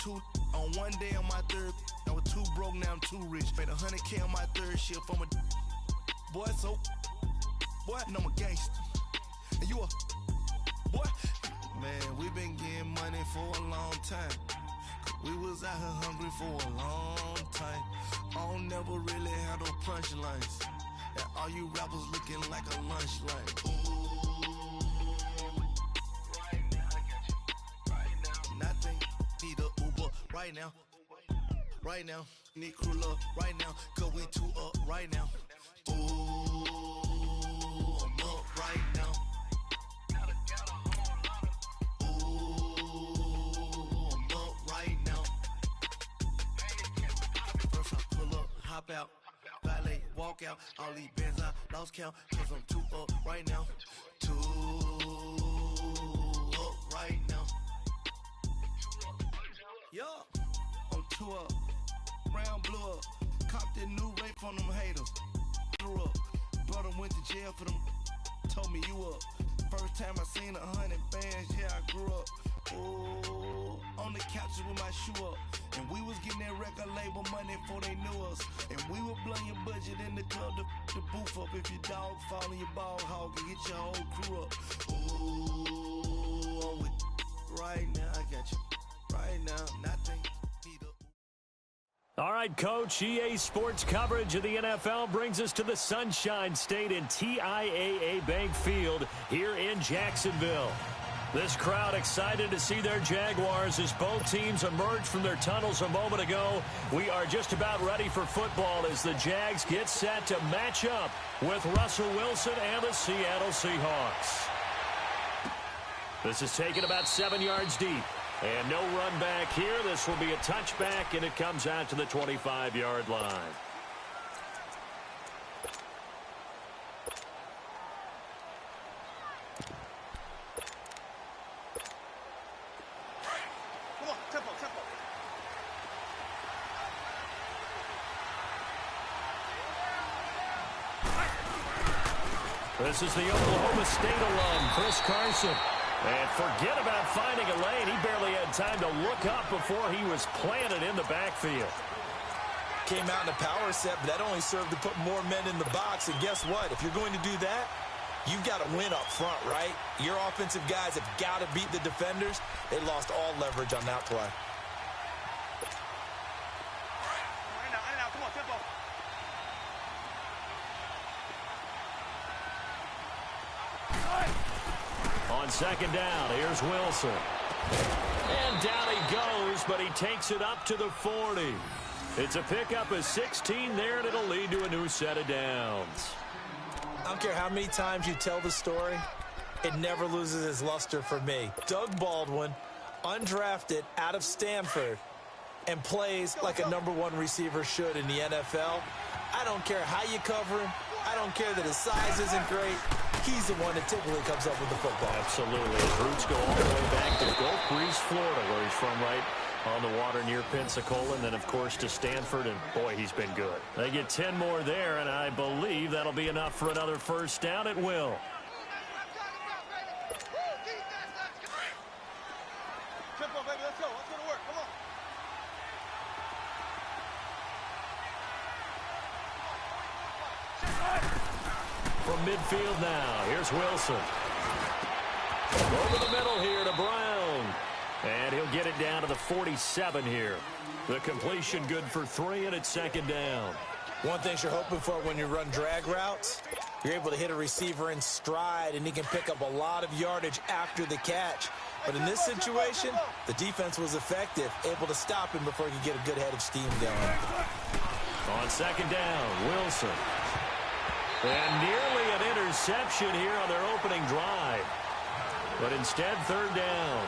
two on one day on my third. I was too broke, now I'm too rich. Made 100K on my third shift. I'm a boy, so boy, and I'm a gangster. And you a boy. Man, we been getting money for a long time. We was out here hungry for a long time. I don't never really have no punchlines. And all you rappers looking like a lunch line. Right now, I got you. Right now, nothing. Need a Uber right now. Right now, need crew up right now. Cause we two up right now. Ooh, I'm up right now. Ooh, I'm up right now. First I pull up, hop out, valet, walk out. All these bands I lost count. Cause I'm two up right now. Two up right now. Yeah, I'm two up. Round blew up. Copped that new rape on them haters. Blew up. Brother went to jail for them. Told me you up. First time I seen 100 bands, yeah, I grew up. Oh, on the couches with my shoe up. And we was getting that record label money before they knew us. And we were blowing your budget in the club to boof up. If your dog fall in your ball hog and get your whole crew up. Ooh, I'm with right now, I got you. Right now, nothing. All right, Coach, EA Sports coverage of the NFL brings us to the Sunshine State in TIAA Bank Field here in Jacksonville. This crowd excited to see their Jaguars as both teams emerged from their tunnels a moment ago. We are just about ready for football as the Jags get set to match up with Russell Wilson and the Seattle Seahawks. This is taken about 7 yards deep. And no run back here. This will be a touchback, and it comes out to the 25-yard line. Come on, tempo. This is the Oklahoma State alum, Chris Carson. And forget about finding a lane. He barely had time to look up before he was planted in the backfield. Came out in a power set, but that only served to put more men in the box. And guess what? If you're going to do that, you've got to win up front, right? Your offensive guys have got to beat the defenders. They lost all leverage on that play. Come on, tempo. On second down, here's Wilson. And down he goes, but he takes it up to the 40. It's a pickup of 16 there, and it'll lead to a new set of downs. I don't care how many times you tell the story, it never loses its luster for me. Doug Baldwin, undrafted out of Stanford, and plays like a #1 receiver should in the NFL. I don't care how you cover him. I don't care that his size isn't great. He's the one that typically comes up with the football. Absolutely. His roots go all the way back to Gulf Breeze, Florida, where he's from, right on the water near Pensacola, and then, of course, to Stanford, and, boy, he's been good. They get 10 more there, and I believe that'll be enough for another first down at will. Tempo, baby, let's go. Let's go to work. Come on. From midfield now, here's Wilson. Over the middle here to Brown. And he'll get it down to the 47 here. The completion good for 3, and it's second down. One thing you're hoping for when you run drag routes, you're able to hit a receiver in stride, and he can pick up a lot of yardage after the catch. But in this situation, the defense was effective, able to stop him before he could get a good head of steam going. On second down, Wilson. And nearly an interception here on their opening drive. But instead, third down.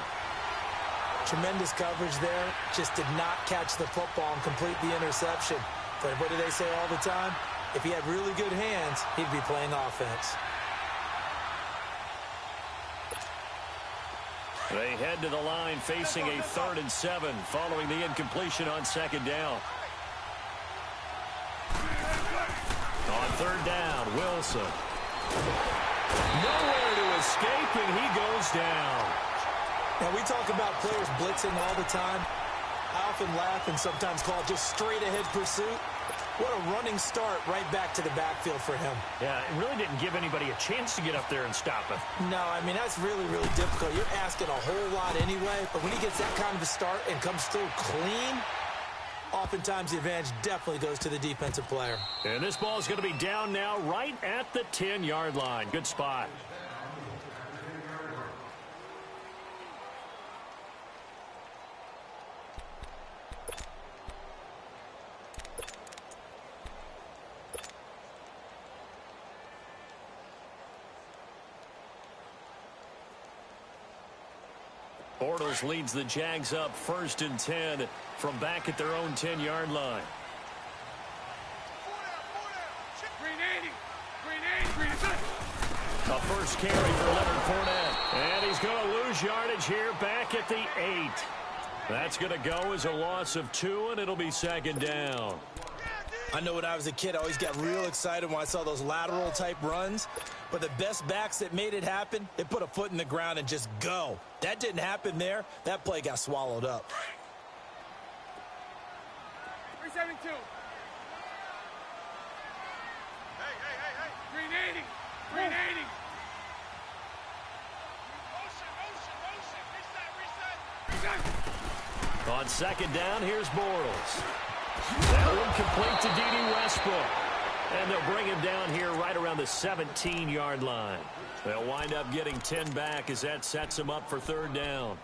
Tremendous coverage there. Just did not catch the football and complete the interception. But what do they say all the time? If he had really good hands, he'd be playing offense. They head to the line facing a 3rd and 7 following the incompletion on second down. On third down, Wilson. Nowhere to escape, and he goes down. Now, we talk about players blitzing all the time. often laugh and sometimes call it just straight-ahead pursuit. What a running start right back to the backfield for him. Yeah, it really didn't give anybody a chance to get up there and stop him. No, I mean, that's really, really difficult. You're asking a whole lot anyway, but when he gets that kind of a start and comes through clean, oftentimes the advantage definitely goes to the defensive player. And this ball is going to be down now right at the 10-yard line. Good spot. Bortles leads the Jags up 1st and 10 from back at their own 10-yard line. A first carry for Leonard Fournette. And he's going to lose yardage here back at the 8. That's going to go as a loss of 2, and it'll be 2nd down. I know when I was a kid, I always got real excited when I saw those lateral-type runs. But the best backs that made it happen, they put a foot in the ground and just go. That didn't happen there. That play got swallowed up. 372. Hey. 380. 380. Motion. On 2nd down, here's Bortles. That one complete to D.D. Westbrook. And they'll bring him down here right around the 17-yard line. They'll wind up getting 10 back as that sets him up for 3rd down.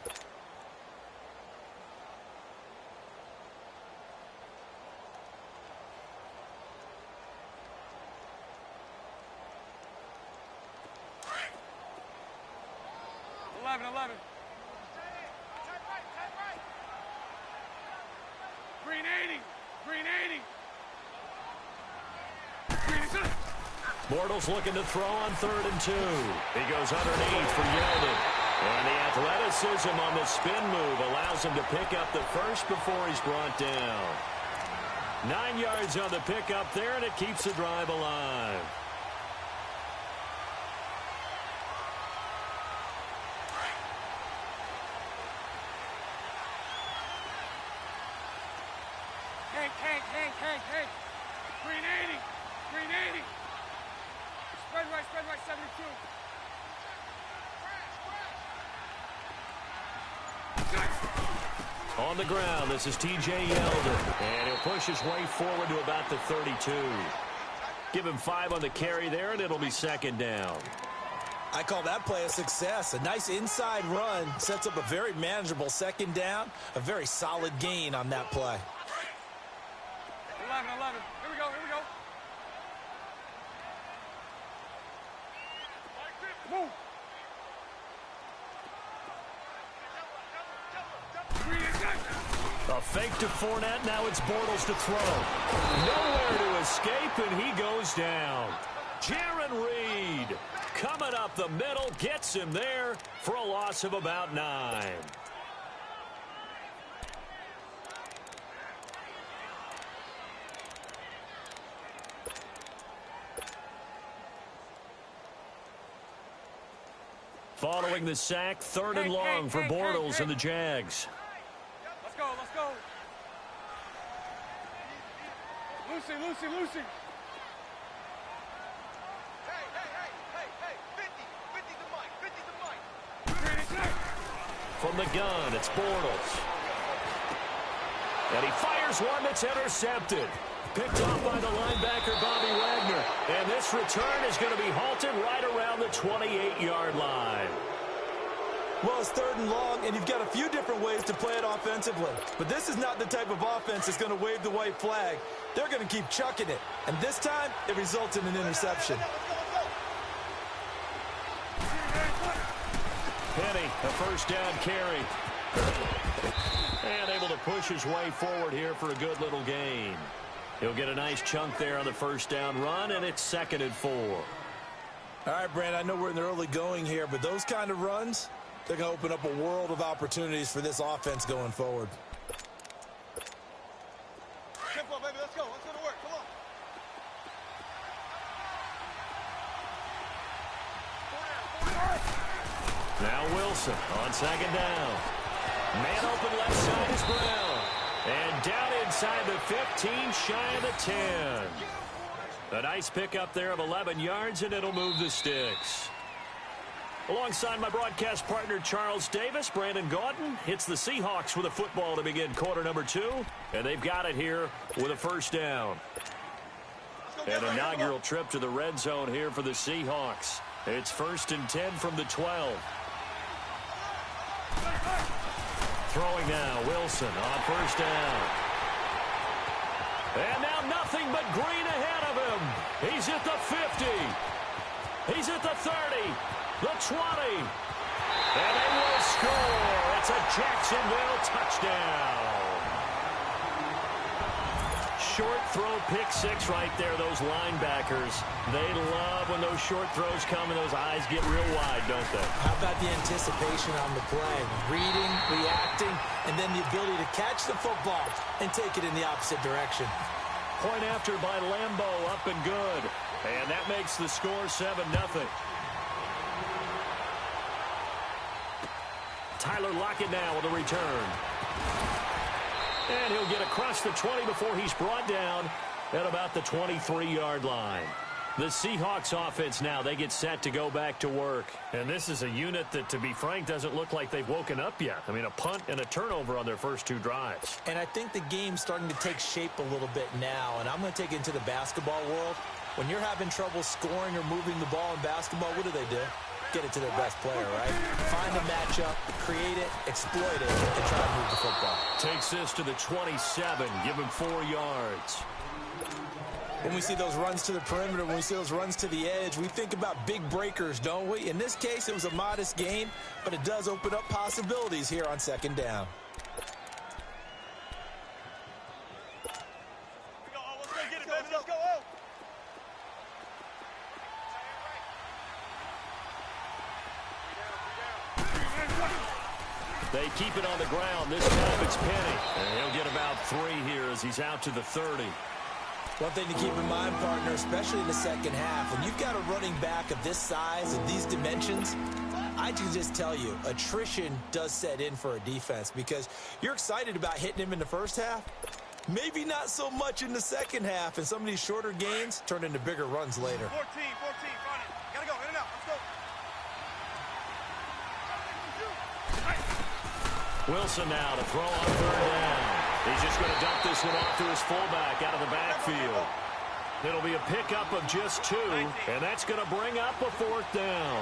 Bortles looking to throw on 3rd and 2. He goes underneath for yardage. And the athleticism on the spin move allows him to pick up the first before he's brought down. 9 yards on the pickup there, and it keeps the drive alive. Hank. 380. 380. Spread right, 72. On the ground, this is T.J. Yeldon. And he'll push his way forward to about the 32. Give him 5 on the carry there, and it'll be 2nd down. I call that play a success. A nice inside run sets up a very manageable 2nd down. A very solid gain on that play. 11. Here we go. Move. A fake to Fournette. Now it's Bortles to throw. Nowhere to escape, and he goes down. Jaron Reed coming up the middle, gets him there for a loss of about 9. Following the sack, 3rd and long for Bortles and the Jags. Let's go. Lucy. Hey. 50 to Mike. From the gun, it's Bortles. And he fires one that's intercepted. Picked off by the linebacker, Bobby Wagner. And this return is going to be halted right around the 28-yard line. Well, it's 3rd and long, and you've got a few different ways to play it offensively. But this is not the type of offense that's going to wave the white flag. They're going to keep chucking it. And this time, it results in an interception. Penny, a 1st down carry. And able to push his way forward here for a good little gain. He'll get a nice chunk there on the 1st down run, and it's 2nd and 4. All right, Brand, I know we're in the early going here, but those kind of runs, they're going to open up a world of opportunities for this offense going forward. Tempo, baby, let's go to work, come on. Now Wilson on 2nd down. Man open left side is Brown. inside the 15, shy of the 10. A nice pickup there of 11 yards, and it'll move the sticks. Alongside my broadcast partner, Charles Davis, Brandon Gaudin hits the Seahawks with a football to begin quarter number 2, and they've got it here with a first down. An inaugural trip to the red zone here for the Seahawks. It's 1st and 10 from the 12. Throwing now, Wilson on first down. And now nothing but green ahead of him. He's at the 50. He's at the 30. The 20. And they will score. It's a Jacksonville touchdown. Short throw, pick six right there, those linebackers. They love when those short throws come and those eyes get real wide, don't they? How about the anticipation on the play? Reading, reacting, and then the ability to catch the football and take it in the opposite direction. Point after by Lambo, up and good. And that makes the score 7-0. Tyler Lockett now with a return. And he'll get across the 20 before he's brought down at about the 23-yard line. The Seahawks offense now, they get set to go back to work. And this is a unit that, to be frank, doesn't look like they've woken up yet. I mean, a punt and a turnover on their first 2 drives. And I think the game's starting to take shape a little bit now. And I'm going to take it into the basketball world. When you're having trouble scoring or moving the ball in basketball, what do? Get it to their best player, right? Find a matchup, create it, exploit it, and try to move the football. Takes this to the 27, give him 4 yards. When we see those runs to the perimeter, when we see those runs to the edge, we think about big breakers, don't we? In this case, it was a modest gain, but it does open up possibilities here on 2nd down. Let's go get it, baby. Let's go. They keep it on the ground. This time it's Penny. And he'll get about 3 here as he's out to the 30. One thing to keep in mind, partner, especially in the second half, when you've got a running back of this size and these dimensions, I can just tell you, attrition does set in for a defense because you're excited about hitting him in the first half. Maybe not so much in the second half, and some of these shorter gains turn into bigger runs later. 14, front it. Gotta go, in and out, let's go. Wilson now to throw on 3rd down. He's just going to dump this one off to his fullback out of the backfield. It'll be a pickup of just 2, and that's going to bring up a 4th down.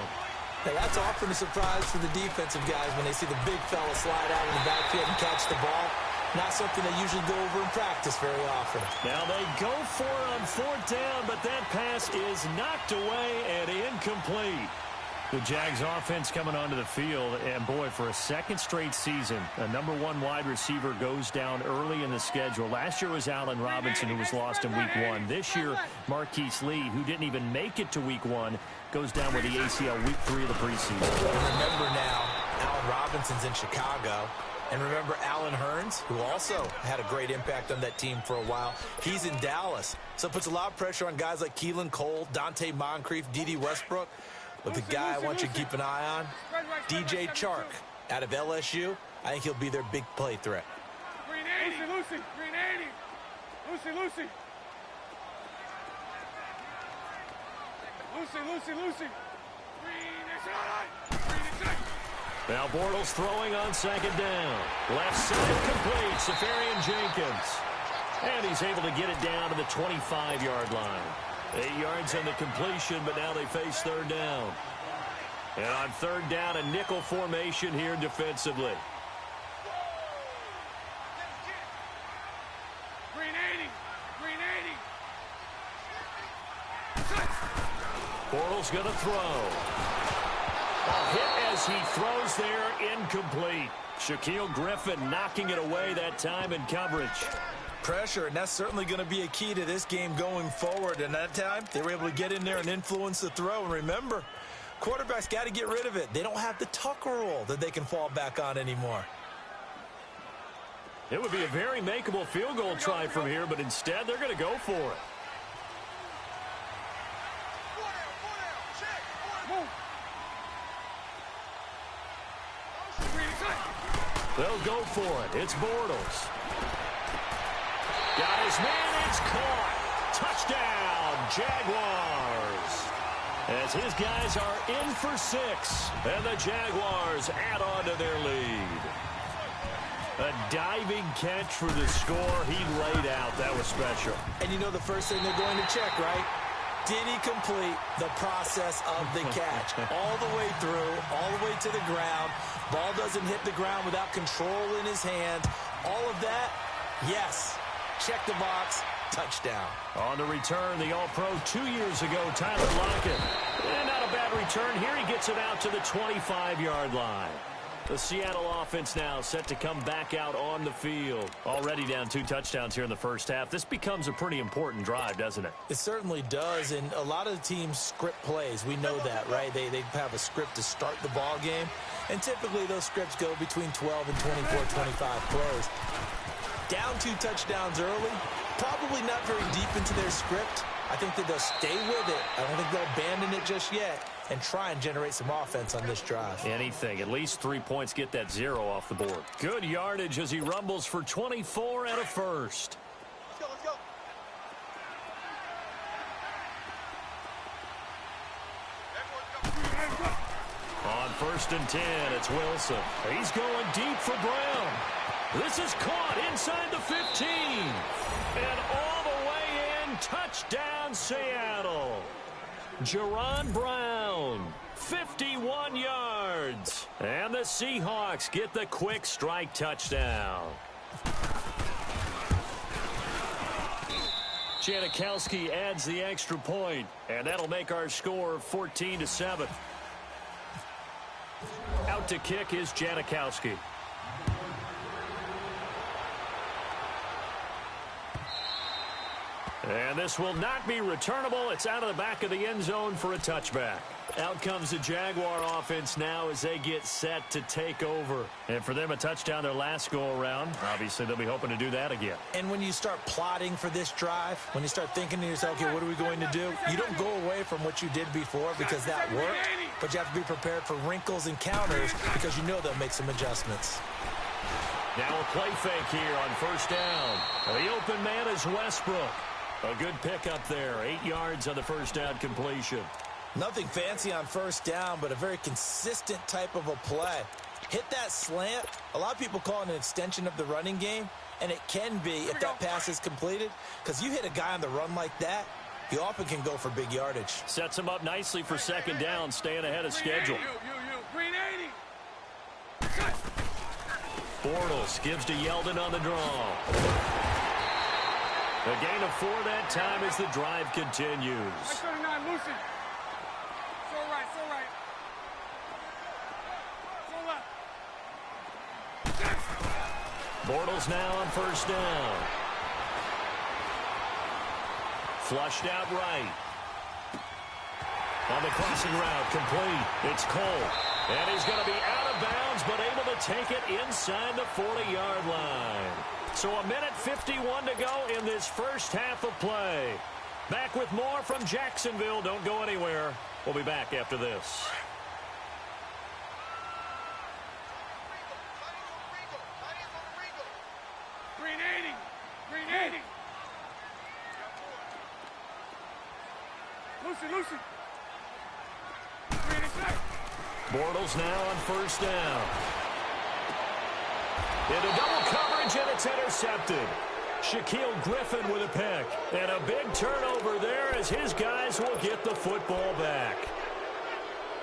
Hey, that's often a surprise for the defensive guys when they see the big fella slide out of the backfield and catch the ball. Not something they usually go over in practice very often. Now they go for it on 4th down, but that pass is knocked away and incomplete. The Jags offense coming onto the field, and boy, for a second straight season, a #1 wide receiver goes down early in the schedule. Last year was Allen Robinson, who was lost in week 1. This year, Marquise Lee, who didn't even make it to week 1, goes down with the ACL week 3 of the preseason. Remember now, Allen Robinson's in Chicago. And remember Allen Hurns, who also had a great impact on that team for a while. He's in Dallas. So it puts a lot of pressure on guys like Keelan Cole, Dante Moncrief, D.D. Westbrook. But the guy I want you to keep an eye on, DJ Chark out of LSU. I think he'll be their big play threat. Green 80. Lucy. Green 80. Lucy. Green inside. Now Bortles throwing on 2nd down. Left side complete. Safarian Jenkins. And he's able to get it down to the 25-yard line. 8 yards on the completion, but now they face 3rd down. And on 3rd down, a nickel formation here defensively. Green 80. Bortles going to throw. A hit as he throws there, incomplete. Shaquille Griffin knocking it away that time in coverage. Pressure, and that's certainly going to be a key to this game going forward. And that time, they were able to get in there and influence the throw. And remember, quarterbacks got to get rid of it. They don't have the Tucker rule that they can fall back on anymore. It would be a very makeable field goal try from here, but instead they're going to go for it. They'll go for it. It's Bortles. Got his man, it's caught. Touchdown, Jaguars. As his guys are in for 6, and the Jaguars add on to their lead. A diving catch for the score. He laid out. That was special. And you know the first thing they're going to check, right? Did he complete the process of the catch? All the way through, all the way to the ground. Ball doesn't hit the ground without control in his hands. All of that, yes. Check the box. Touchdown. On the return, the All-Pro 2 years ago, Tyler Lockett. And not a bad return. Here he gets it out to the 25-yard line. The Seattle offense now set to come back out on the field. Already down 2 touchdowns here in the first half. This becomes a pretty important drive, doesn't it? It certainly does, and a lot of the teams script plays. We know that, right? They have a script to start the ball game, and typically those scripts go between 12 and 24, 25 plays. Down 2 touchdowns early, probably not very deep into their script. I think that they'll stay with it. I don't think they'll abandon it just yet and try and generate some offense on this drive. Anything. At least 3 points, get that 0 off the board. Good yardage as he rumbles for 24 and a first. Let's go. On 1st and 10, it's Wilson. He's going deep for Brown. This is caught inside the 15. And all the way in, touchdown Seattle. Jaron Brown, 51 yards. And the Seahawks get the quick strike touchdown. Janikowski adds the extra point, and that'll make our score 14-7. Out to kick is Janikowski. And this will not be returnable. It's out of the back of the end zone for a touchback. Out comes the Jaguar offense now as they get set to take over. And for them, a touchdown their last go-around. Obviously, they'll be hoping to do that again. And when you start plotting for this drive, when you start thinking to yourself, okay, what are we going to do? You don't go away from what you did before because that worked, but you have to be prepared for wrinkles and counters because you know they'll make some adjustments. Now a play fake here on 1st down. The open man is Westbrook. A good pickup there. 8 yards on the 1st down completion. Nothing fancy on 1st down, but a very consistent type of a play. Hit that slant. A lot of people call it an extension of the running game, and it can be if that pass is completed, because you hit a guy on the run like that, he often can go for big yardage. Sets him up nicely for 2nd down, staying ahead of schedule. Green 80. Bortles gives to Yeldon on the draw. A gain of 4 that time as the drive continues. 39, Lucy. So right. So left. Bortles now on 1st down. Flushed out right. On the crossing route, complete. It's Cole. And he's going to be out of bounds, but able to take it inside the 40-yard line. So 1:51 to go in this first half of play. Back with more from Jacksonville. Don't go anywhere. We'll be back after this. Green 80. Lucy. Green attack. Bortles now on 1st down. Into double coverage, and it's intercepted. Shaquille Griffin with a pick. And a big turnover there as his guys will get the football back.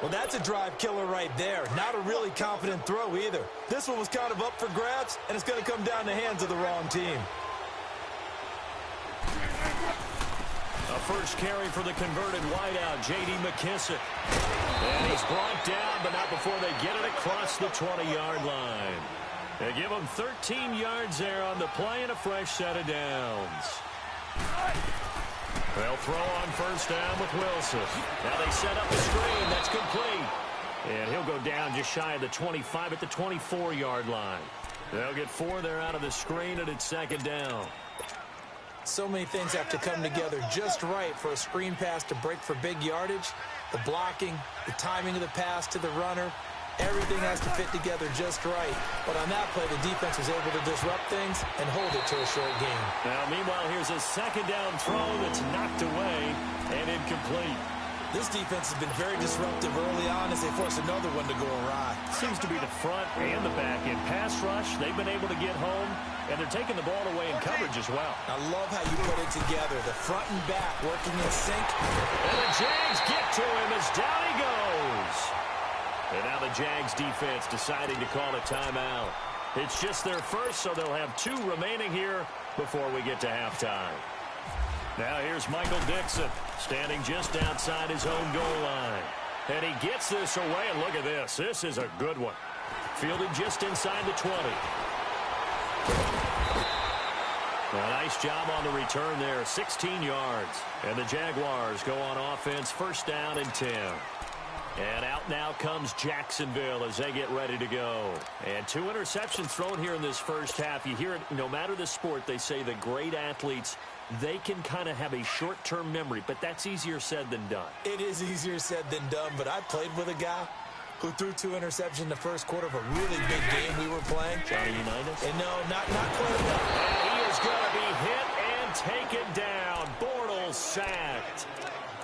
Well, that's a drive killer right there. Not a really confident throw either. This one was kind of up for grabs, and it's going to come down the hands of the wrong team. A first carry for the converted wideout, J.D. McKissick. And he's brought down, but not before they get it across the 20-yard line. They give him 13 yards there on the play and a fresh set of downs. They'll throw on 1st down with Wilson. Now they set up the screen. That's complete. And he'll go down just shy of the 25 at the 24-yard line. They'll get 4 there out of the screen, and it's 2nd down. So many things have to come together just right for a screen pass to break for big yardage. The blocking, the timing of the pass to the runner, Everything has to fit together just right. But on that play, the defense was able to disrupt things and hold it to a short game. Now, meanwhile, here's a second down throw that's knocked away and incomplete. This defense has been very disruptive early on as they force another one to go awry. Seems to be the front and the back end. Pass rush, they've been able to get home, and they're taking the ball away in coverage as well. I love how you put it together. The front and back working in sync. And the Jags get to him as down he goes. And now the Jags defense deciding to call a timeout. It's just their first, so they'll have 2 remaining here before we get to halftime. Now here's Michael Dixon standing just outside his own goal line. And he gets this away, and look at this. This is a good one. Fielded just inside the 20. A nice job on the return there, 16 yards. And the Jaguars go on offense, first down and 10. And out now comes Jacksonville as they get ready to go. And 2 interceptions thrown here in this first half. You hear it, no matter the sport, they say the great athletes, they can kind of have a short-term memory, but that's easier said than done. It is easier said than done, but I played with a guy who threw 2 interceptions in the first quarter of a really big game we were playing. Johnny Unitas? And no, not quite enough. And he is going to be hit and taken down. Bortles sacked.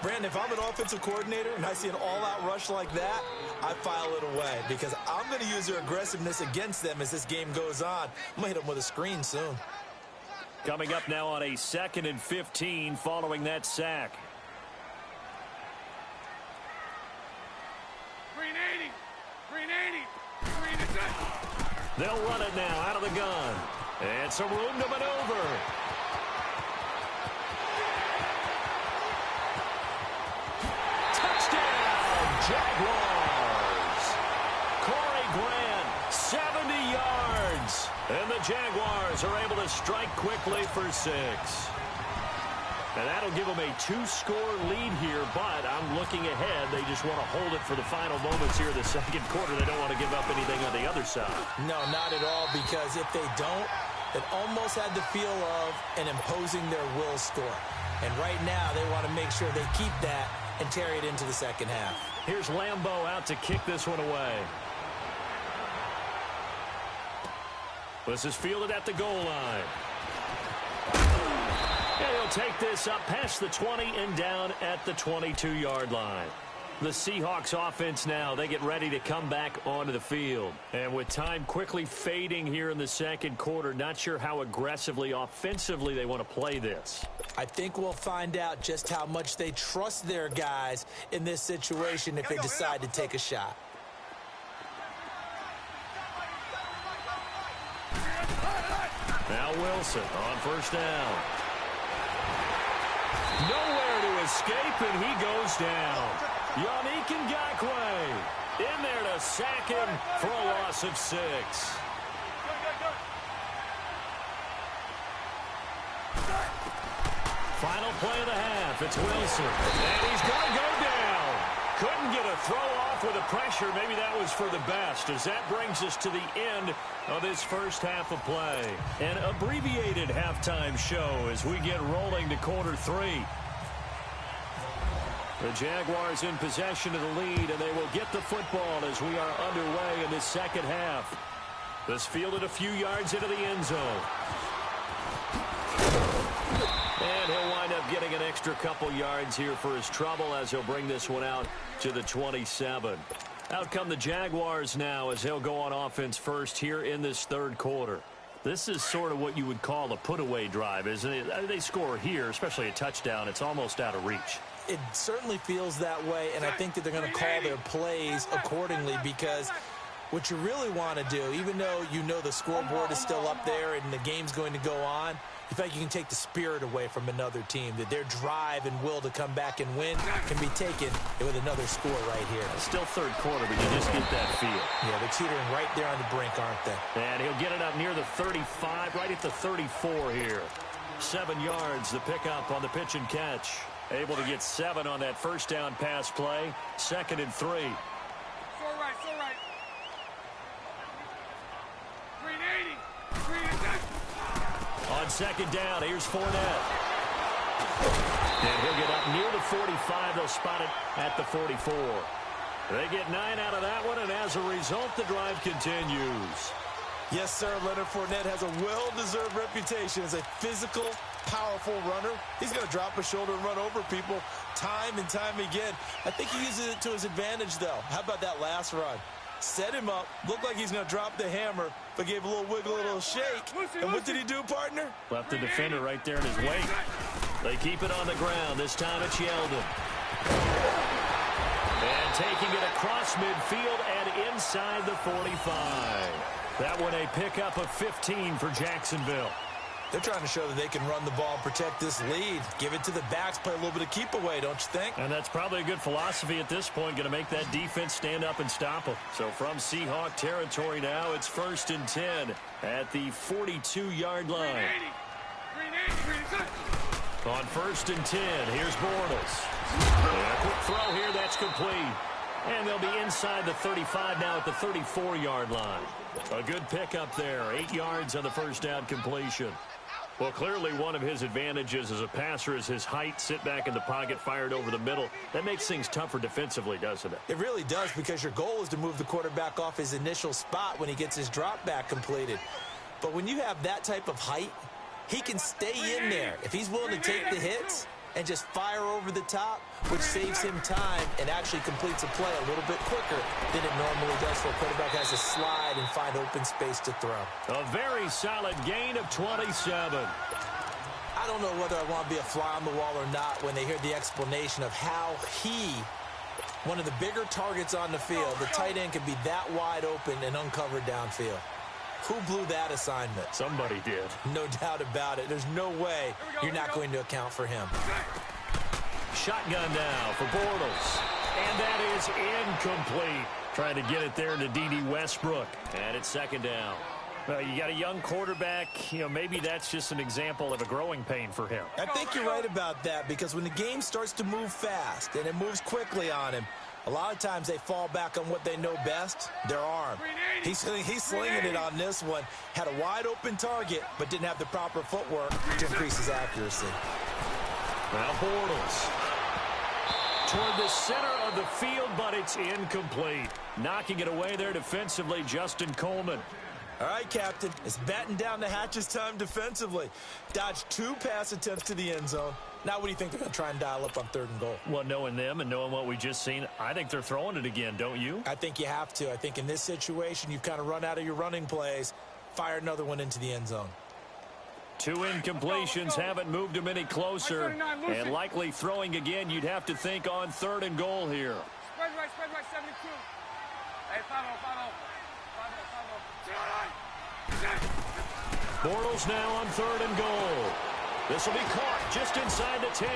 Brandon, if I'm an offensive coordinator and I see an all-out rush like that, I file it away because I'm going to use their aggressiveness against them as this game goes on. I'm going to hit them with a screen soon. Coming up now on a 2nd and 15 following that sack. Green 80. Green 80. Green is it. They'll run it now out of the gun. And some room to maneuver. Jaguars. Corey Grant, 70 yards. And the Jaguars are able to strike quickly for 6. And that'll give them a 2-score lead here, but I'm looking ahead. They just want to hold it for the final moments here in the second quarter. They don't want to give up anything on the other side. No, not at all, because if they don't, it almost had the feel of an imposing their will score. And right now, they want to make sure they keep that and carry it into the second half. Here's Lambeau out to kick this one away. This is fielded at the goal line. And he'll take this up past the 20 and down at the 22-yard line. The Seahawks offense now, they get ready to come back onto the field. And with time quickly fading here in the second quarter, not sure how aggressively, offensively they want to play this. I think we'll find out just how much they trust their guys in this situation if they decide to take a shot. Now Wilson on first down. Nowhere to escape, and he goes down. Yannick Ngakoue in there to sack him for a loss of 6. Final play of the half. It's Wilson. And he's going to go down. Couldn't get a throw off with the pressure. Maybe that was for the best, as that brings us to the end of this first half of play. An abbreviated halftime show as we get rolling to quarter 3. The Jaguars in possession of the lead, and they will get the football as we are underway in this second half. This fielded a few yards into the end zone. And he'll wind up getting an extra couple yards here for his trouble as he'll bring this one out to the 27. Out come the Jaguars now as they'll go on offense first here in this third quarter. This is sort of what you would call a put-away drive, isn't it? They score here, especially a touchdown. It's almost out of reach. It certainly feels that way, and I think that they're going to call their plays accordingly because what you really want to do, even though you know the scoreboard is still up there and the game's going to go on, you feel like you can take the spirit away from another team, that their drive and will to come back and win can be taken with another score right here. Still third quarter, but you just get that feel. Yeah, they're teetering right there on the brink, aren't they? And he'll get it up near the 35, right at the 34 here. 7 yards, the pickup on the pitch and catch. Able to get 7 on that first down pass play. 2nd and 3. So right, so right. Green 80. Green is it. On second down, here's Fournette. And he'll get up near the 45. They'll spot it at the 44. They get 9 out of that one, and as a result, the drive continues. Yes, sir. Leonard Fournette has a well-deserved reputation as a physical, powerful runner. He's going to drop a shoulder and run over people time and time again. I think he uses it to his advantage, though. How about that last run? Set him up, looked like he's going to drop the hammer, but gave a little wiggle, a little shake. And what did he do, partner? Left the defender right there in his wake. They keep it on the ground. This time it's Yeldon. And taking it across midfield and inside the 45. That one a pickup of 15 for Jacksonville. They're trying to show that they can run the ball and protect this lead. Give it to the backs, play a little bit of keep away, don't you think? And that's probably a good philosophy at this point, going to make that defense stand up and stop them. So from Seahawk territory now, it's 1st and 10 at the 42-yard line. On 1st and 10, here's Bortles. And a quick throw here, that's complete. And they'll be inside the 35 now at the 34-yard line. A good pickup there, 8 yards on the first down completion. Well, clearly one of his advantages as a passer is his height, sit back in the pocket, fired over the middle. That makes things tougher defensively, doesn't it? It really does, because your goal is to move the quarterback off his initial spot when he gets his drop back completed. But when you have that type of height, he can stay in there. If he's willing to take the hits and just fire over the top, which saves him time and actually completes a play a little bit quicker than it normally does, so a quarterback has to slide and find open space to throw. A very solid gain of 27. I don't know whether I want to be a fly on the wall or not when they hear the explanation of how he, one of the bigger targets on the field, the tight end, can be that wide open and uncovered downfield. Who blew that assignment? Somebody did. No doubt about it. There's no way you're not going to account for him. Shotgun now for Bortles. And that is incomplete. Trying to get it there to D.D. Westbrook. And it's 2nd down. Well, you got a young quarterback. Maybe that's just an example of a growing pain for him. I think you're right about that, because when the game starts to move fast and it moves quickly on him, a lot of times they fall back on what they know best, their arm. He's slinging it on this one. Had a wide open target, but didn't have the proper footwork to increase his accuracy. Now Bortles toward the center of the field, but it's incomplete. Knocking it away there defensively, Justin Coleman. All right, Captain, it's batten down the hatches time defensively. Dodged 2 pass attempts to the end zone. Now what do you think they're going to try and dial up on 3rd and goal? Well, knowing them and knowing what we just seen, I think they're throwing it again, don't you? I think you have to. I think in this situation, you've kind of run out of your running plays. Fire another one into the end zone. 2 incompletions haven't moved him any closer. And likely throwing again, you'd have to think on 3rd and goal here. Spread right, 72. Hey, follow. Bortles now on 3rd and goal. This will be caught just inside the 10.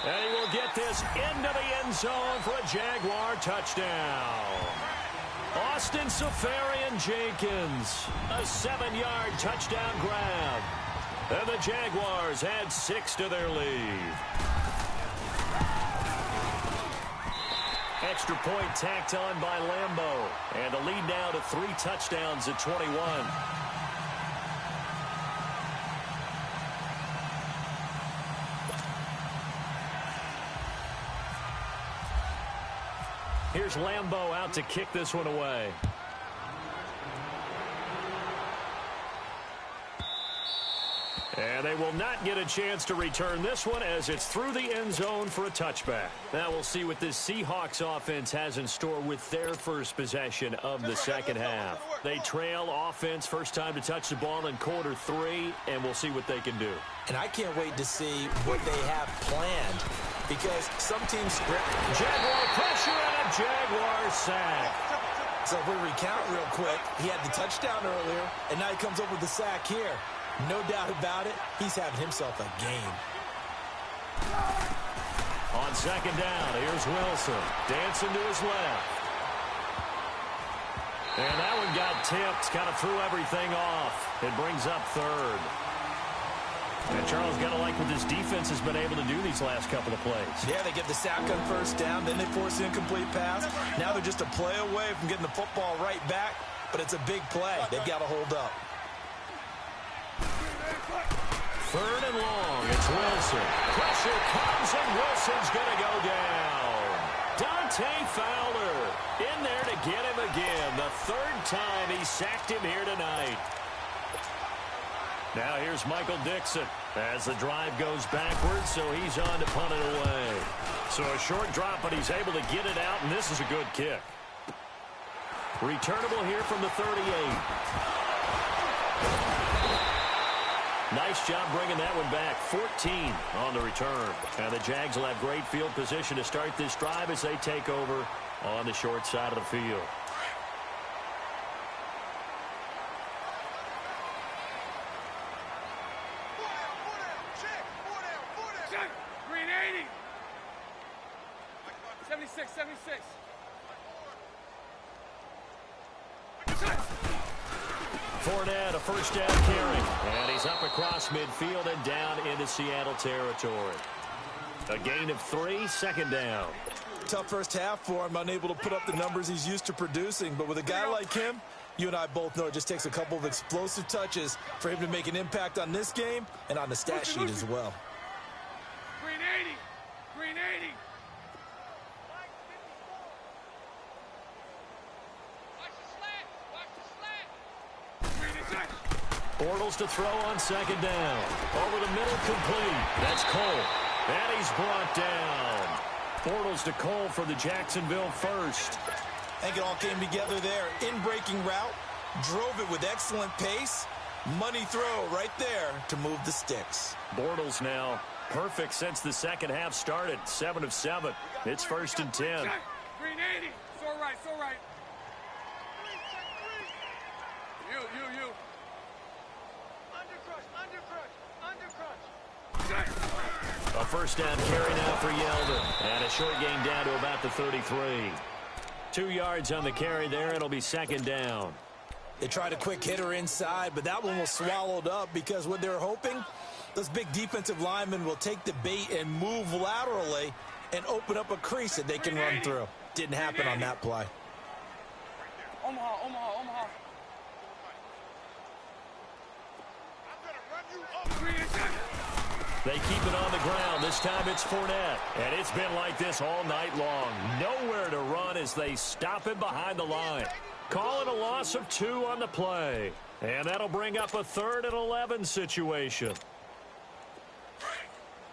And he will get this into the end zone for a Jaguar touchdown. Austin Seferian-Jenkins, a 7-yard touchdown grab. And the Jaguars add 6 to their lead. Extra point tacked on by Lambeau. And the lead now to 3 touchdowns at 21. Here's Lambeau out to kick this one away. And they will not get a chance to return this one as it's through the end zone for a touchback. Now we'll see what this Seahawks offense has in store with their first possession of the second half. They trail offense, first time to touch the ball in quarter 3, and we'll see what they can do. And I can't wait to see what they have planned, because some teams script. Jaguar pressure and a Jaguar sack. So if we recount real quick, he had the touchdown earlier, and now he comes up with the sack here. No doubt about it, he's having himself a game. On 2nd down, here's Wilson. Dancing to his left. And that one got tipped, kind of threw everything off. It brings up 3rd. And Charles, got to like what this defense has been able to do these last couple of plays. Yeah, they get the sack on first down, then they force an incomplete pass. Now they're just a play away from getting the football right back, but it's a big play. They've got to hold up. 3rd and long, it's Wilson. Pressure comes, and Wilson's going to go down. Dante Fowler in there to get him again. The third time he sacked him here tonight. Now here's Michael Dixon as the drive goes backwards, so he's on to punt it away. So a short drop, but he's able to get it out, and this is a good kick. Returnable here from the 38. Nice job bringing that one back. 14 on the return. And the Jags will have great field position to start this drive as they take over on the short side of the field. Green 80. 76, 76. Fournette, a first down carry. And he's up across midfield and down into Seattle territory. A gain of 3, second down. Tough first half for him, unable to put up the numbers he's used to producing. But with a guy like him, you and I both know it just takes a couple of explosive touches for him to make an impact on this game and on the stat sheet as well. Green 80. Green 80. Bortles to throw on second down. Over the middle, complete. That's Cole. And he's brought down. Bortles to Cole for the Jacksonville first. I think it all came together there. In-breaking route, drove it with excellent pace. Money throw right there to move the sticks. Bortles now perfect since the second half started. 7 of 7. It's 1st and 10. Green 80. So right, so right. You. A first down carry now for Yeldon. And a short gain down to about the 33. 2 yards on the carry there. It'll be second down. They tried a quick hitter inside, but that one was swallowed up because what they're hoping, those big defensive linemen will take the bait and move laterally and open up a crease that they can run through. Didn't happen on that play. Omaha. They keep it on the ground. This time it's Fournette. And it's been like this all night long. Nowhere to run as they stop him behind the line. Call it a loss of 2 on the play. And that'll bring up a 3rd and 11 situation.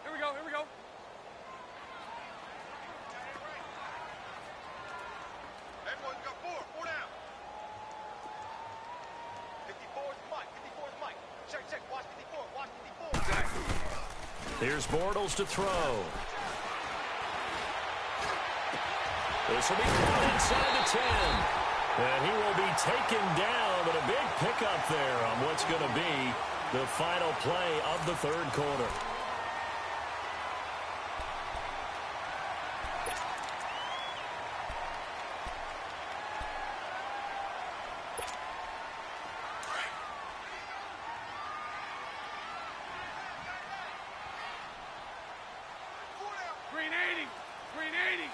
Here we go. Everyone's got 4 down. 54 is Mike. 54 is Mike. Check. Watch 54. Here's Bortles to throw. This will be caught inside the 10. And he will be taken down, but a big pickup there on what's going to be the final play of the 3rd quarter. Green 80.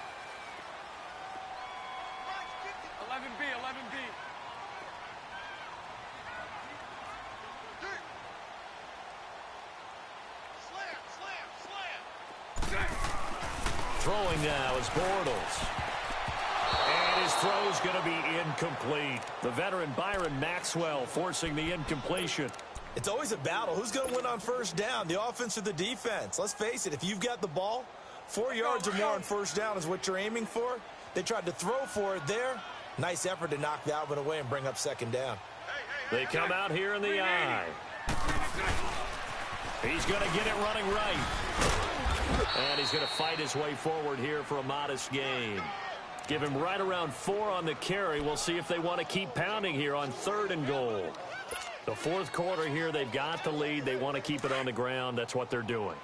11B. Slam. Throwing now is Bortles. And his throw's going to be incomplete. The veteran Byron Maxwell forcing the incompletion. It's always a battle. Who's going to win on first down, the offense or the defense? Let's face it, if you've got the ball, 4 yards or more on first down is what you're aiming for. They tried to throw for it there. Nice effort to knock that one away and bring up second down. They come out here in the eye. He's going to get it running right. And he's going to fight his way forward here for a modest gain. Give him right around 4 on the carry. We'll see if they want to keep pounding here on 3rd and goal. The 4th quarter here, they've got the lead. They want to keep it on the ground. That's what they're doing.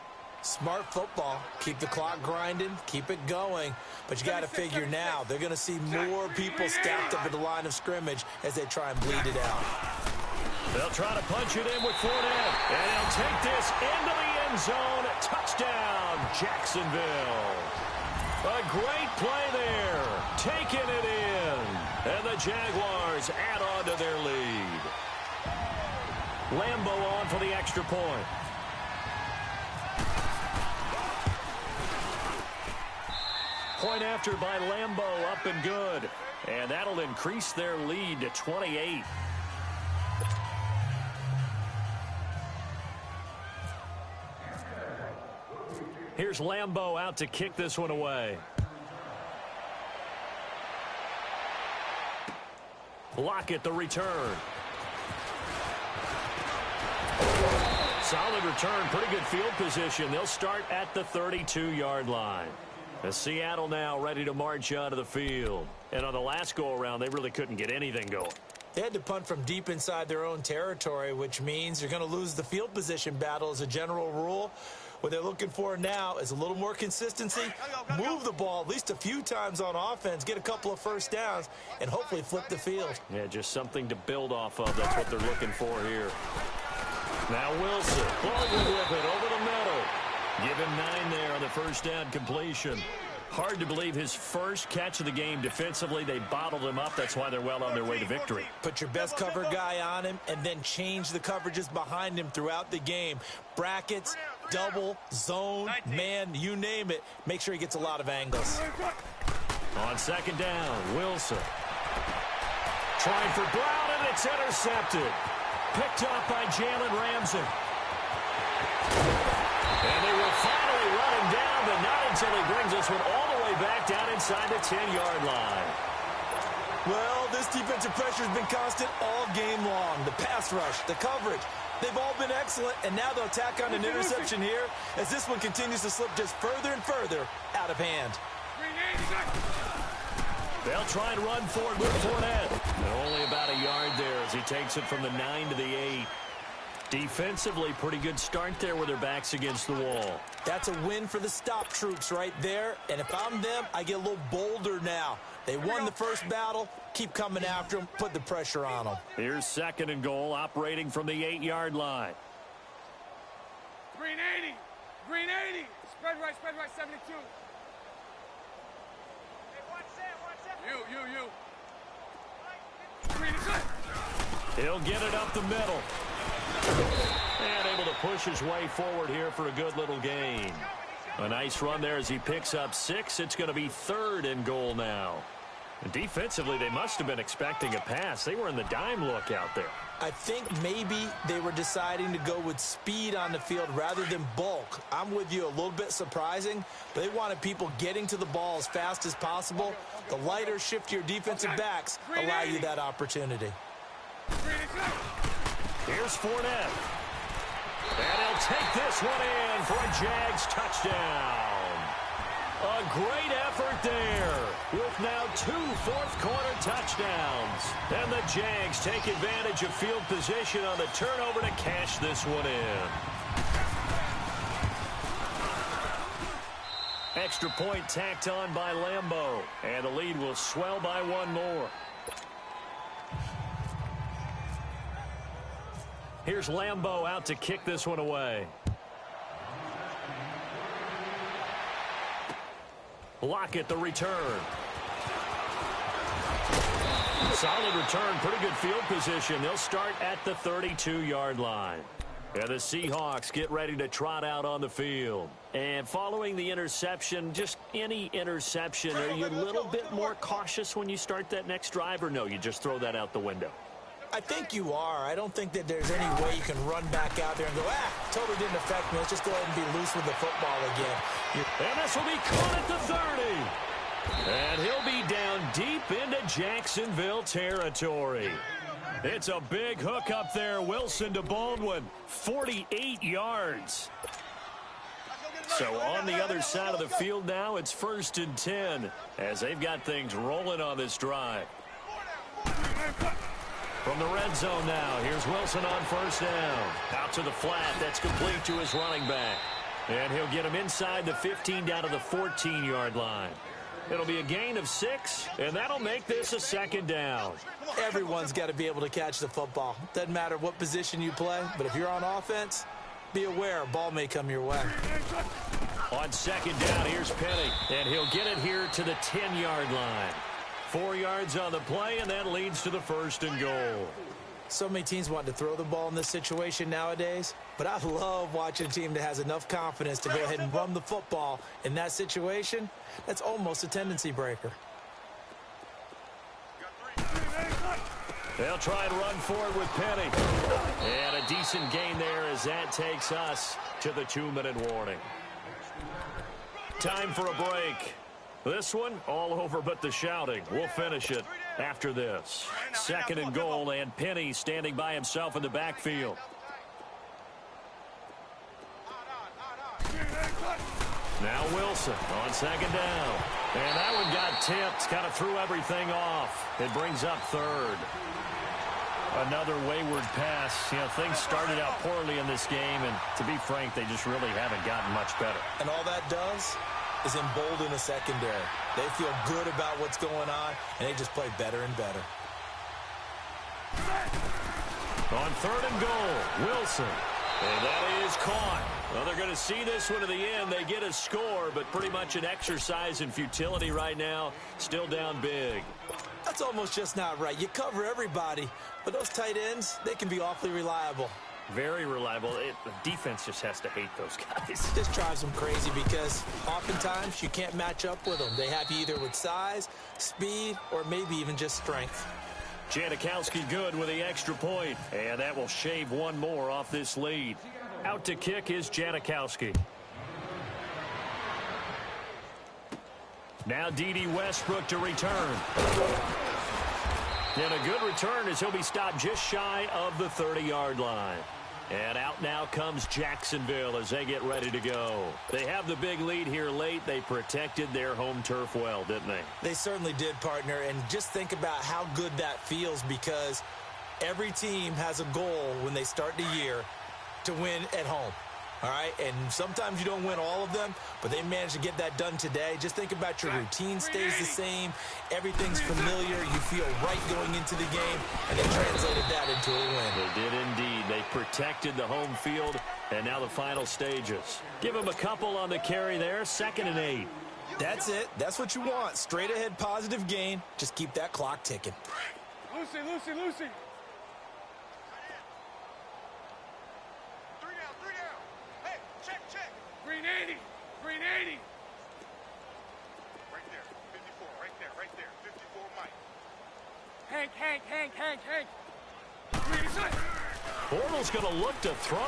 Smart football. Keep the clock grinding. Keep it going. But you got to figure now, they're going to see more people stacked up at the line of scrimmage as they try and bleed it out. They'll try to punch it in with Fournette. And he'll take this into the end zone. Touchdown, Jacksonville. A great play there. Taking it in. And the Jaguars add on to their lead. Lambeau on for the extra point. Point after by Lambeau, up and good. And that'll increase their lead to 28. Here's Lambeau out to kick this one away. Lockett the return. Solid return, pretty good field position. They'll start at the 32-yard line. As Seattle now ready to march out of the field. And on the last go-around, they really couldn't get anything going. They had to punt from deep inside their own territory, which means you're going to lose the field position battle as a general rule. What they're looking for now is a little more consistency, move the ball at least a few times on offense, get a couple of first downs, and hopefully flip the field. Yeah, just something to build off of. That's what they're looking for here. Now Wilson, Baldwin with it over the middle. Give him 9 there on the first down completion. Hard to believe his first catch of the game defensively. They bottled him up. That's why they're well on their way to victory. Put your best cover guy on him and then change the coverages behind him throughout the game. Brackets, double, zone, man, you name it. Make sure he gets a lot of angles. On second down, Wilson. Trying for Brown, and it's intercepted. Picked up by Jalen Ramsey. And they will finally run him down, but not until he brings this one all the way back down inside the 10-yard line. Well, this defensive pressure has been constant all game long. The pass rush, the coverage, they've all been excellent, and now they'll tack on an interception here as this one continues to slip just further and further out of hand. They'll try and run forward with Fournette. And only about a yard there as he takes it from the 9 to the 8. Defensively, pretty good start there with their backs against the wall. That's a win for the stop troops right there. And if I'm them, I get a little bolder now. They won the first battle. Keep coming after them. Put the pressure on them. Here's second and goal, operating from the 8-yard line. Green 80. Green 80. Spread right, 72. You. Green is He'll get it up the middle. And able to push his way forward here for a good little gain. A nice run there as he picks up 6. It's going to be third and goal now. And defensively, they must have been expecting a pass. They were in the dime look out there. I think maybe they were deciding to go with speed on the field rather than bulk. I'm with you, a little bit surprising. But they wanted people getting to the ball as fast as possible. The lighter, shiftier defensive backs allow you that opportunity. Here's Fournette. And he'll take this one in for a Jags touchdown. A great effort there with now 2 fourth-quarter touchdowns. And the Jags take advantage of field position on the turnover to cash this one in. Extra point tacked on by Lambeau. And the lead will swell by 1 more. Here's Lambeau out to kick this one away. Lockett the return. Solid return, pretty good field position. They'll start at the 32-yard line. And the Seahawks get ready to trot out on the field. And following the interception, just any interception, are you a little bit more cautious when you start that next drive, or no, you just throw that out the window? I think you are. I don't think that there's any way you can run back out there and go, totally didn't affect me. Let's just go ahead and be loose with the football again. And this will be caught at the 30. And he'll be down deep into Jacksonville territory. It's a big hook up there. Wilson to Baldwin, 48 yards. So on the other side of the field now, it's 1st and 10 as they've got things rolling on this drive. From the red zone now, here's Wilson on 1st down. Out to the flat, that's complete to his running back. And he'll get him inside the 15 down to the 14-yard line. It'll be a gain of 6, and that'll make this a 2nd down. Everyone's got to be able to catch the football. Doesn't matter what position you play, but if you're on offense, be aware a ball may come your way. On 2nd down, here's Penny, and he'll get it here to the 10-yard line. 4 yards on the play, and that leads to the 1st and goal. So many teams want to throw the ball in this situation nowadays, but I love watching a team that has enough confidence to go ahead and run the football in that situation. That's almost a tendency breaker. They'll try and run forward with Penny. And a decent gain there as that takes us to the 2-minute warning. Time for a break. This one, all over but the shouting. We'll finish it after this. 2nd and goal, and Penny standing by himself in the backfield. Now Wilson on 2nd down. And that one got tipped, kind of threw everything off. It brings up 3rd. Another wayward pass. You know, things started out poorly in this game, and to be frank, they just really haven't gotten much better. And all that does is embolden the secondary. They feel good about what's going on, and they just play better and better. On 3rd and goal, Wilson. And that is caught. Well, they're going to see this one to the end. They get a score, but pretty much an exercise in futility right now. Still down big. That's almost just not right. You cover everybody, but those tight ends, they can be awfully reliable. Very reliable. The defense just has to hate those guys. This drives them crazy because oftentimes you can't match up with them. They have you either with size, speed, or maybe even just strength. Janikowski good with the extra point, and that will shave one more off this lead. Out to kick is Janikowski. Now D.D. Westbrook to return. And a good return as he'll be stopped just shy of the 30-yard line. And out now comes Jacksonville as they get ready to go. They have the big lead here late. They protected their home turf well, didn't they? They certainly did, partner. And just think about how good that feels, because every team has a goal when they start the year to win at home. All right, and sometimes you don't win all of them, but they managed to get that done today. Just think about your routine stays the same. Everything's familiar. You feel right going into the game, and they translated that into a win. They did indeed. They protected the home field, and now the final stages. Give them a couple on the carry there, 2nd and 8. That's it. That's what you want. Straight ahead positive gain. Just keep that clock ticking. Lucy, Lucy, Lucy. Green 80. Green 80. Right there. 54. Right there. 54, Mike. Hank. Green side. Bortles going to look to throw.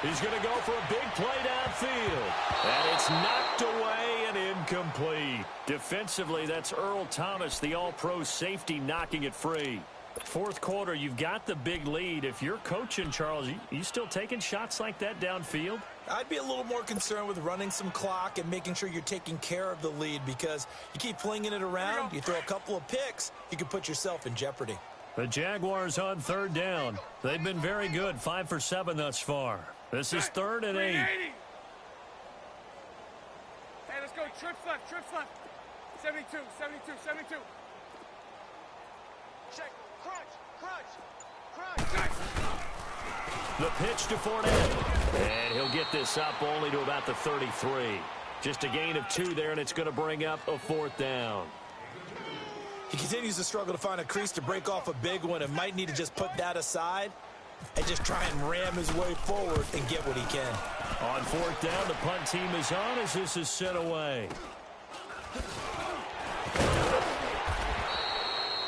He's going to go for a big play downfield. And it's knocked away and incomplete. Defensively, that's Earl Thomas, the all-pro safety, knocking it free. 4th quarter, you've got the big lead. If you're coaching, Charles, you still taking shots like that downfield? I'd be a little more concerned with running some clock and making sure you're taking care of the lead, because you keep flinging it around, you throw a couple of picks, you can put yourself in jeopardy. The Jaguars on 3rd down. They've been very good, 5 for 7 thus far. This is 3rd and 8. Hey, let's go. Trips left. 72. Check. Crunch. The pitch to Fournette. And he'll get this up only to about the 33. Just a gain of 2 there, and it's going to bring up a 4th down. He continues to struggle to find a crease to break off a big one, and might need to just put that aside and just try and ram his way forward and get what he can. On 4th down, the punt team is on as this is sent away.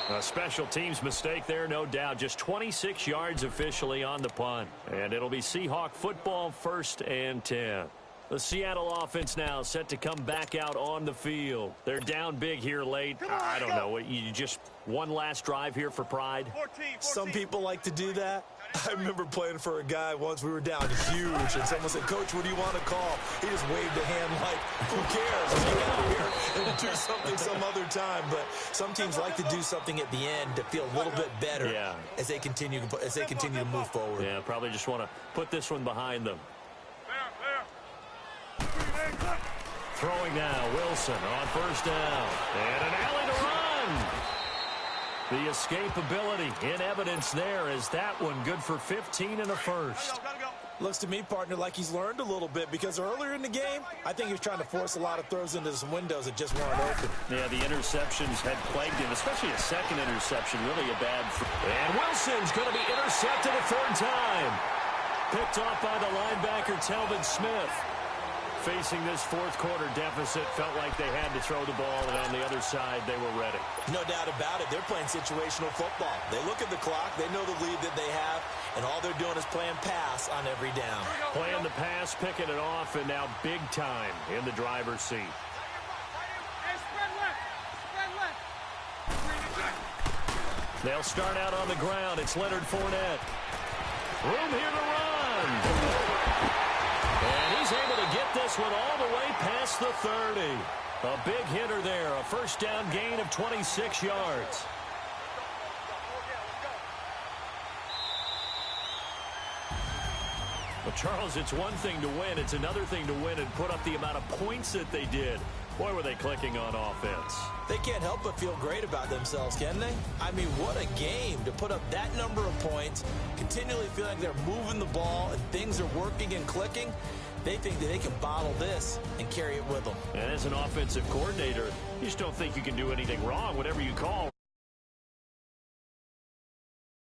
A special teams mistake there, no doubt. Just 26 yards officially on the punt. And it'll be Seahawk football, 1st and 10. The Seattle offense now set to come back out on the field. They're down big here late. I don't know. You just one last drive here for pride? 14. Some people like to do that. I remember playing for a guy once. We were down huge, and someone said, "Coach, what do you want to call?" He just waved a hand like, "Who cares? Let's get out of here and do something some other time." But some teams like to do something at the end to feel a little bit better as they continue to move forward. Yeah, probably just want to put this one behind them. Throwing now, Wilson on 1st down. And an alley to run. The escapability in evidence there, as that one good for 15 and a 1st. Looks to me, partner, like he's learned a little bit, because earlier in the game, I think he was trying to force a lot of throws into some windows that just weren't open. Yeah, the interceptions had plagued him, especially a second interception, really a bad. And Wilson's going to be intercepted a third time. Picked off by the linebacker, Telvin Smith. Facing this fourth quarter deficit, felt like they had to throw the ball, and on the other side, they were ready. No doubt about it. They're playing situational football. They look at the clock, they know the lead that they have, and all they're doing is playing pass on every down. Playing the pass, picking it off, and now big time in the driver's seat. Hey, spread left. Spread left. They'll start out on the ground. It's Leonard Fournette. Room here to run. And he's able to get this one all the way past the 30. A big hitter there. A first down gain of 26 yards. Well, Charles, it's one thing to win. It's another thing to win and put up the amount of points that they did. Boy, were they clicking on offense. They can't help but feel great about themselves, can they? I mean, what a game to put up that number of points, continually feel like they're moving the ball and things are working and clicking. They think that they can bottle this and carry it with them. And as an offensive coordinator, you just don't think you can do anything wrong. Whatever you call,